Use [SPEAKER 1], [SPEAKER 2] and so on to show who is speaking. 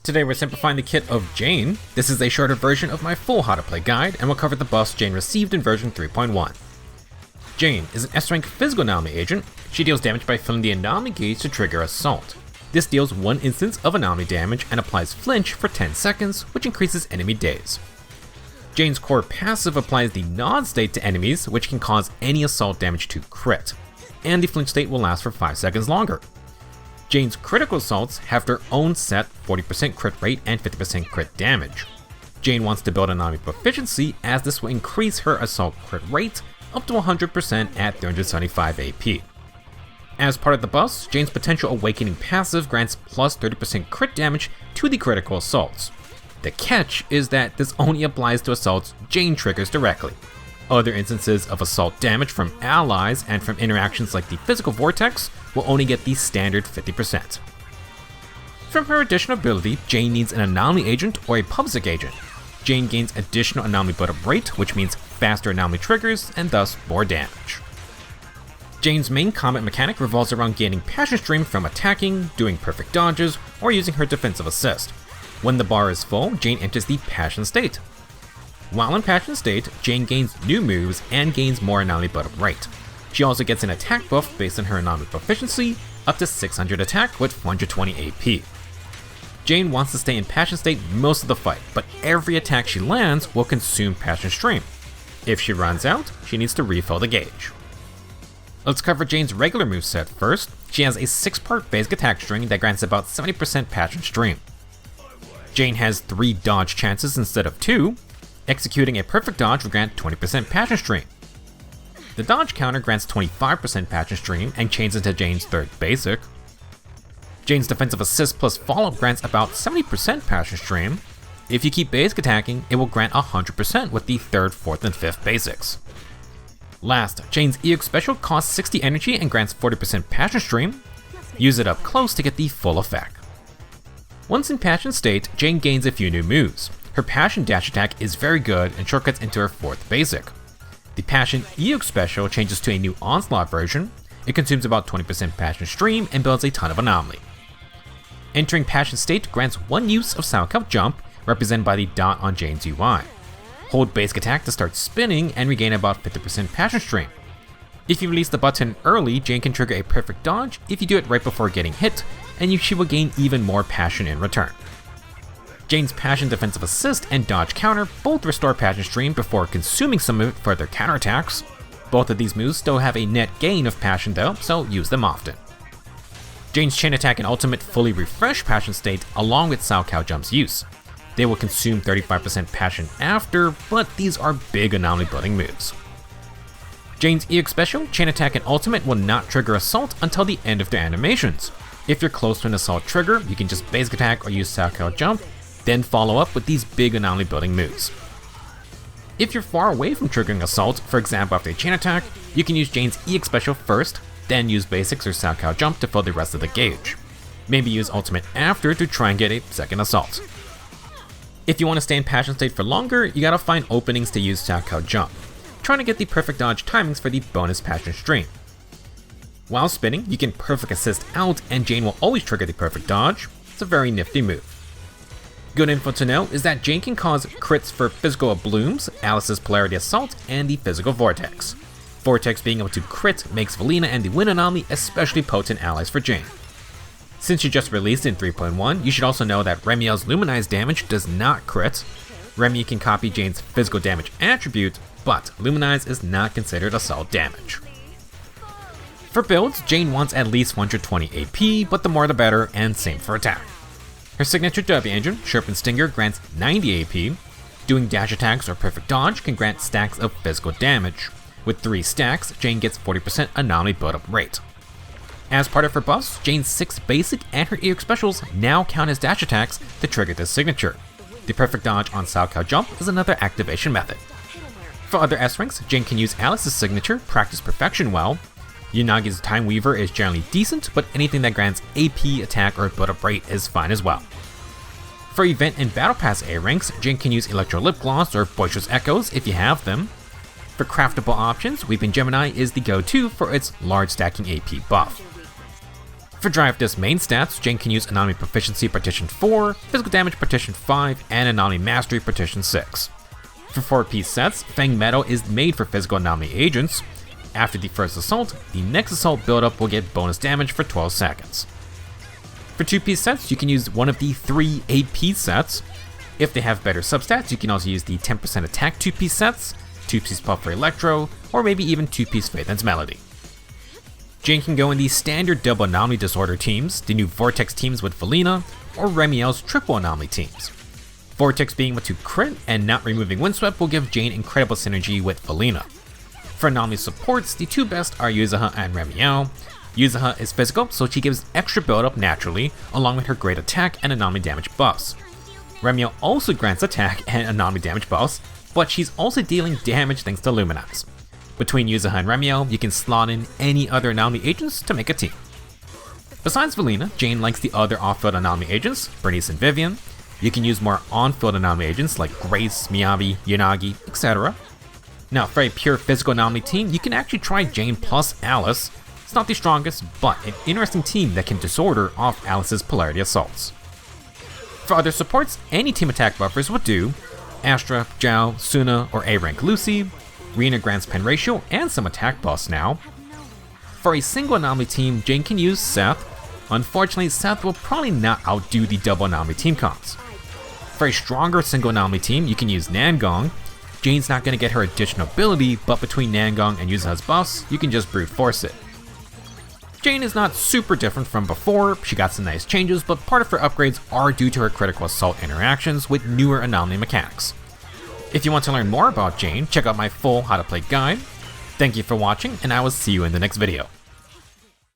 [SPEAKER 1] Today we're simplifying the kit of Jane. This is a shorter version of my full how to play guide, and we'll cover the buffs Jane received in version 3.1. Jane is an S-rank physical anomaly agent. She deals damage by filling the anomaly gauge to trigger assault. This deals 1 instance of anomaly damage and applies flinch for 10 seconds, which increases enemy daze. Jane's core passive applies the nod state to enemies, which can cause any assault damage to crit, and the flinch state will last for 5 seconds longer. Jane's critical assaults have their own set 40% crit rate and 50% crit damage. Jane wants to build anomaly proficiency, as this will increase her assault crit rate up to 100% at 375 AP. As part of the buffs, Jane's potential awakening passive grants plus 30% crit damage to the critical assaults. The catch is that this only applies to assaults Jane triggers directly. Other instances of assault damage from allies and from interactions like the physical vortex will only get the standard 50%. From her additional ability, Jane needs an anomaly agent or a PubSec agent. Jane gains additional anomaly build-up rate, which means faster anomaly triggers and thus more damage. Jane's main combat mechanic revolves around gaining passion stream from attacking, doing perfect dodges, or using her defensive assist. When the bar is full, Jane enters the passion state. While in passion state, Jane gains new moves and gains more anomaly build-up rate. She also gets an attack buff based on her anomaly proficiency, up to 600 attack with 420 AP. Jane wants to stay in passion state most of the fight, but every attack she lands will consume passion stream. If she runs out, she needs to refill the gauge. Let's cover Jane's regular moveset first. She has a 6-part basic attack string that grants about 70% passion stream. Jane has 3 dodge chances instead of 2. Executing a perfect dodge will grant 20% passion stream. The dodge counter grants 25% passion stream and changes into Jane's 3rd basic. Jane's defensive assist plus follow-up grants about 70% passion stream. If you keep basic attacking, it will grant 100% with the 3rd, 4th, and 5th basics. Last, Jane's EX special costs 60 energy and grants 40% passion stream. Use it up close to get the full effect. Once in passion state, Jane gains a few new moves. Her passion dash attack is very good and shortcuts into her 4th basic. The passion EX special changes to a new onslaught version. It consumes about 20% passion stream and builds a ton of anomaly. Entering passion state grants 1 use of Salchow jump, represented by the dot on Jane's UI. Hold basic attack to start spinning and regain about 50% passion stream. If you release the button early, Jane can trigger a perfect dodge if you do it right before getting hit, and she will gain even more passion in return. Jane's passion defensive assist and dodge counter both restore passion stream before consuming some of it for their counterattacks. Both of these moves still have a net gain of passion though, so use them often. Jane's chain attack and ultimate fully refresh passion state along with Salchow jump's use. They will consume 35% passion after, but these are big anomaly building moves. Jane's EX special, chain attack, and ultimate will not trigger assault until the end of their animations. If you're close to an assault trigger, you can just basic attack or use Salchow jump, then follow up with these big anomaly building moves. If you're far away from triggering assault, for example after a chain attack, you can use Jane's EX special first, then use basics or Salchow jump to fill the rest of the gauge. Maybe use ultimate after to try and get a second assault. If you want to stay in passion state for longer, you gotta find openings to use Salchow jump, trying to get the perfect dodge timings for the bonus passion stream. While spinning, you can perfect assist out and Jane will always trigger the perfect dodge. It's a very nifty move. Good info to know is that Jane can cause crits for physical blooms, Alice's polarity assault, and the physical vortex. Vortex being able to crit makes Valina and the Wind Anomaly especially potent allies for Jane. Since she just released in 3.1, you should also know that Remiel's Luminize damage does not crit. Remy can copy Jane's physical damage attribute, but Luminize is not considered assault damage. For builds, Jane wants at least 120 AP, but the more the better, and same for attack. Her signature W engine, Sharpened Stinger, grants 90 AP. Doing dash attacks or perfect dodge can grant stacks of physical damage. With 3 stacks, Jane gets 40% anomaly build-up rate. As part of her buffs, Jane's 6 basic and her EX specials now count as dash attacks to trigger this signature. The perfect dodge on Salchow jump is another activation method. For other S ranks, Jane can use Alice's signature, Practice Perfection well. Yunagi's Time Weaver is generally decent, but anything that grants AP, attack, or build-up rate is fine as well. For event and battle pass A ranks, Jane can use Electro Lip Gloss or Boisterous Echoes if you have them. For craftable options, Weeping Gemini is the go-to for its large stacking AP buff. For Drive Disc main stats, Jane can use Anomaly Proficiency Partition 4, Physical Damage Partition 5, and Anomaly Mastery Partition 6. For 4-piece sets, Fang Metal is made for physical Anomaly agents. After the first assault, the next assault buildup will get bonus damage for 12 seconds. For 2-piece sets, you can use one of the 3 8-piece sets. If they have better substats, you can also use the 10% attack 2-piece sets, 2-piece buff for Electro, or maybe even 2-piece Faith and Melody. Jane can go in the standard double Anomaly Disorder teams, the new Vortex teams with Felina, or Remiel's triple Anomaly teams. Vortex being able to crit and not removing Windswept will give Jane incredible synergy with Felina. For Anomaly supports, the 2 best are Yuzuha and Remiel. Yuzuha is physical, so she gives extra build-up naturally, along with her great attack and Anomaly damage buffs. Remiel also grants attack and Anomaly damage buffs, but she's also dealing damage thanks to Luminize. Between Yuzuha and Remiel, you can slot in any other Anomaly agents to make a team. Besides Felina, Jane likes the other off-field Anomaly agents, Bernice and Vivian. You can use more on-field Anomaly agents like Grace, Miyabi, Yanagi, etc. Now, for a pure physical Anomaly team, you can actually try Jane plus Alice. It's not the strongest, but an interesting team that can disorder off Alice's Polarity Assaults. For other supports, any team attack buffers would do. Astra, Zhao, Suna, or A-rank Lucy. Rina grants pen ratio and some attack buffs now. For a single Anomaly team, Jane can use Seth. Unfortunately, Seth will probably not outdo the double Anomaly team comps. For a stronger single Anomaly team, you can use Nangong. Jane's not going to get her additional ability, but between Nangong and Yuzuha's buffs, you can just brute force it. Jane is not super different from before, she got some nice changes, but part of her upgrades are due to her critical assault interactions with newer Anomaly mechanics. If you want to learn more about Jane, check out my full how to play guide. Thank you for watching, and I will see you in the next video.